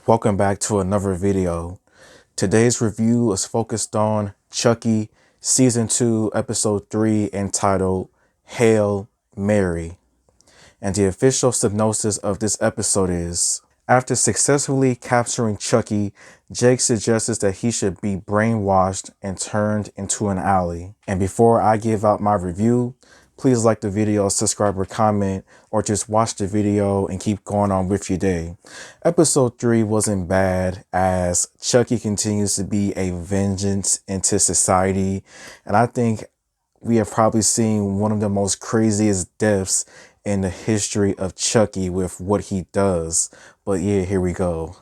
Welcome back to another video. Today's review is focused on Chucky Season 2, Episode 3, entitled Hail Mary. And the official synopsis of this episode is: after successfully capturing Chucky, Jake suggests that he should be brainwashed and turned into an alley. And before I give out my review, please like the video, subscribe or comment, or just watch the video and keep going on with your day. Episode 3 wasn't bad, as Chucky continues to be a vengeance into society, and I think we have probably seen one of the most craziest deaths in the history of Chucky with what he does. But yeah, here we go.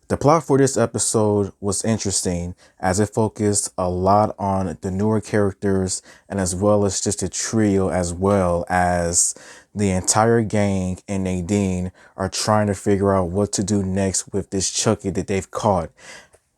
The plot for this episode was interesting, as it focused a lot on the newer characters and as well as just a trio, as well as the entire gang and Nadine are trying to figure out what to do next with this Chucky that they've caught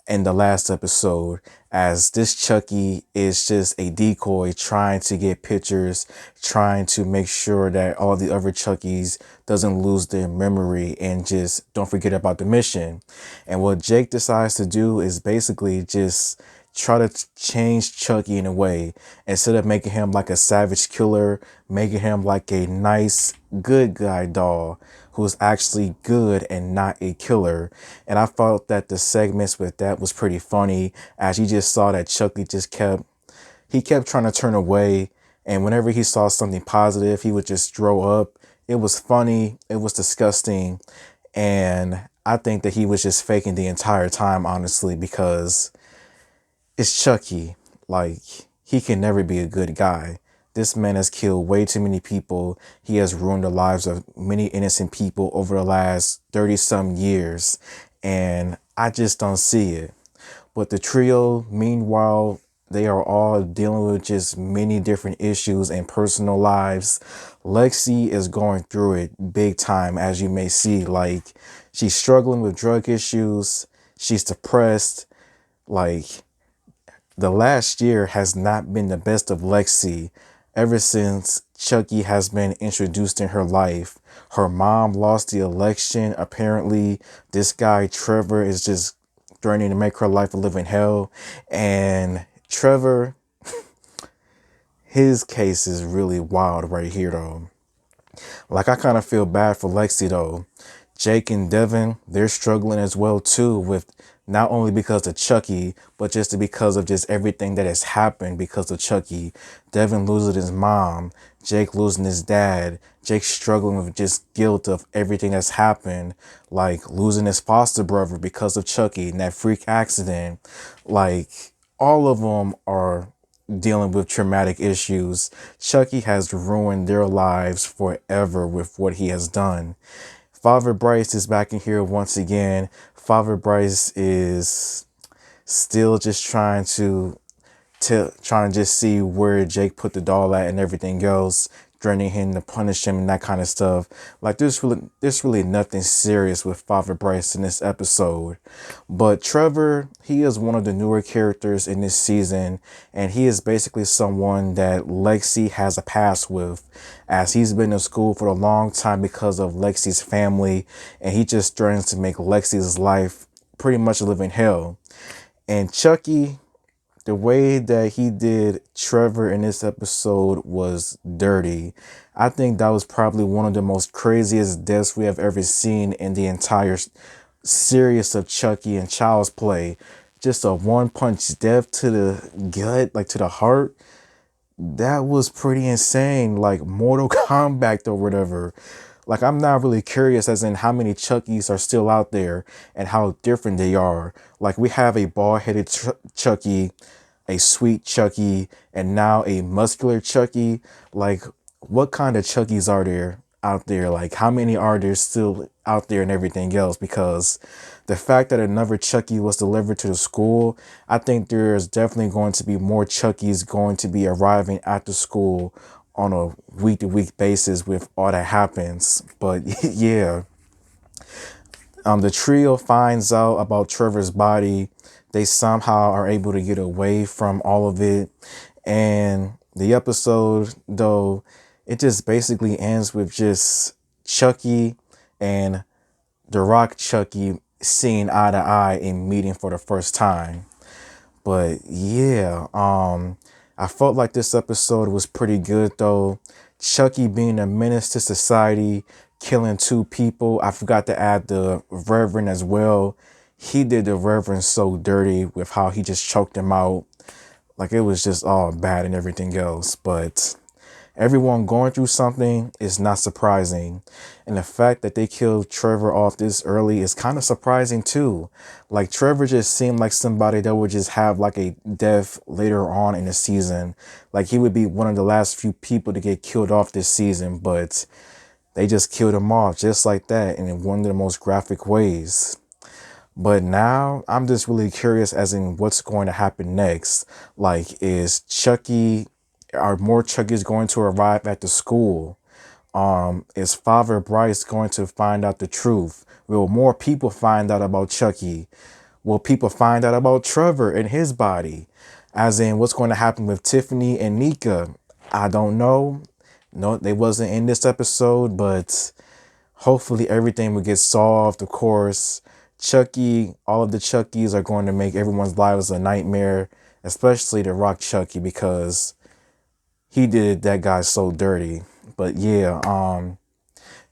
in the last episode, as this Chucky is just a decoy trying to get pictures, trying to make sure that all the other Chuckies doesn't lose their memory and just don't forget about the mission. And what Jake decides to do is basically just try to change Chucky in a way. Instead of making him like a savage killer, making him like a nice, good guy doll who's actually good and not a killer. And I felt that the segments with that was pretty funny, as you just saw that Chucky just kept trying to turn away. And whenever he saw something positive, he would just throw up. It was funny. It was disgusting. And I think that he was just faking the entire time, honestly, because it's Chucky. Like, he can never be a good guy. This man has killed way too many people. He has ruined the lives of many innocent people over the last 30-some years. And I just don't see it. But the trio, meanwhile, they are all dealing with just many different issues and personal lives. Lexi is going through it big time, as you may see. Like, she's struggling with drug issues. She's depressed. Like, the last year has not been the best of Lexi ever since Chucky has been introduced in her life. Her mom lost the election. Apparently, this guy, Trevor, is just threatening to make her life a living hell. And Trevor, his case is really wild right here, though. Like, I kind of feel bad for Lexi, though. Jake and Devin, they're struggling as well, too, with not only because of Chucky, but just because of just everything that has happened because of Chucky. Devin losing his mom, Jake losing his dad, Jake struggling with just guilt of everything that's happened, like losing his foster brother because of Chucky and that freak accident. Like, all of them are dealing with traumatic issues. Chucky has ruined their lives forever with what he has done. Father Bryce is back in here once again. Father Bryce is still just trying to just see where Jake put the doll at and everything else, threatening him to punish him and that kind of stuff. Like, there's really nothing serious with Father Bryce in this episode. But Trevor, he is one of the newer characters in this season, and he is basically someone that Lexi has a past with, as he's been in school for a long time because of Lexi's family, and he just threatens to make Lexi's life pretty much a living hell. And Chucky, the way that he did Trevor in this episode was dirty. I think that was probably one of the most craziest deaths we have ever seen in the entire series of Chucky and Child's Play. Just a one-punch death to the gut, like to the heart. That was pretty insane, like Mortal Kombat or whatever. Like, I'm not really curious as in how many Chuckies are still out there and how different they are. Like, we have a bald-headed Chucky, a sweet Chucky, and now a muscular Chucky. Like, what kind of Chuckies are there out there? Like, how many are there still out there and everything else? Because the fact that another Chucky was delivered to the school, I think there's definitely going to be more Chuckies going to be arriving at the school on a week-to-week basis with all that happens. But yeah, the trio finds out about Trevor's body. They somehow are able to get away from all of it. And the episode, though, it just basically ends with just Chucky and The Rock Chucky seeing eye to eye and meeting for the first time. But yeah, I felt like this episode was pretty good though. Chucky being a menace to society, killing two people. I forgot to add the Reverend as well. He did the Reverend so dirty with how he just choked him out. Like it was just all bad and everything else. But everyone going through something is not surprising. And the fact that they killed Trevor off this early is kind of surprising too. Like Trevor just seemed like somebody that would just have like a death later on in the season. Like he would be one of the last few people to get killed off this season, but they just killed him off just like that and in one of the most graphic ways. But now I'm just really curious as in what's going to happen next. Like, is Chucky, are more Chucky's going to arrive at the school? Is Father Bryce going to find out the truth? Will more people find out about Chucky? Will people find out about Trevor and his body? As in, what's going to happen with Tiffany and Nika? I don't know. No, they wasn't in this episode, but hopefully everything will get solved. Of course, Chucky, all of the Chuckies are going to make everyone's lives a nightmare, especially the Rock Chucky, because he did that guy so dirty. But yeah,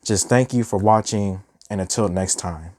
just thank you for watching, and until next time.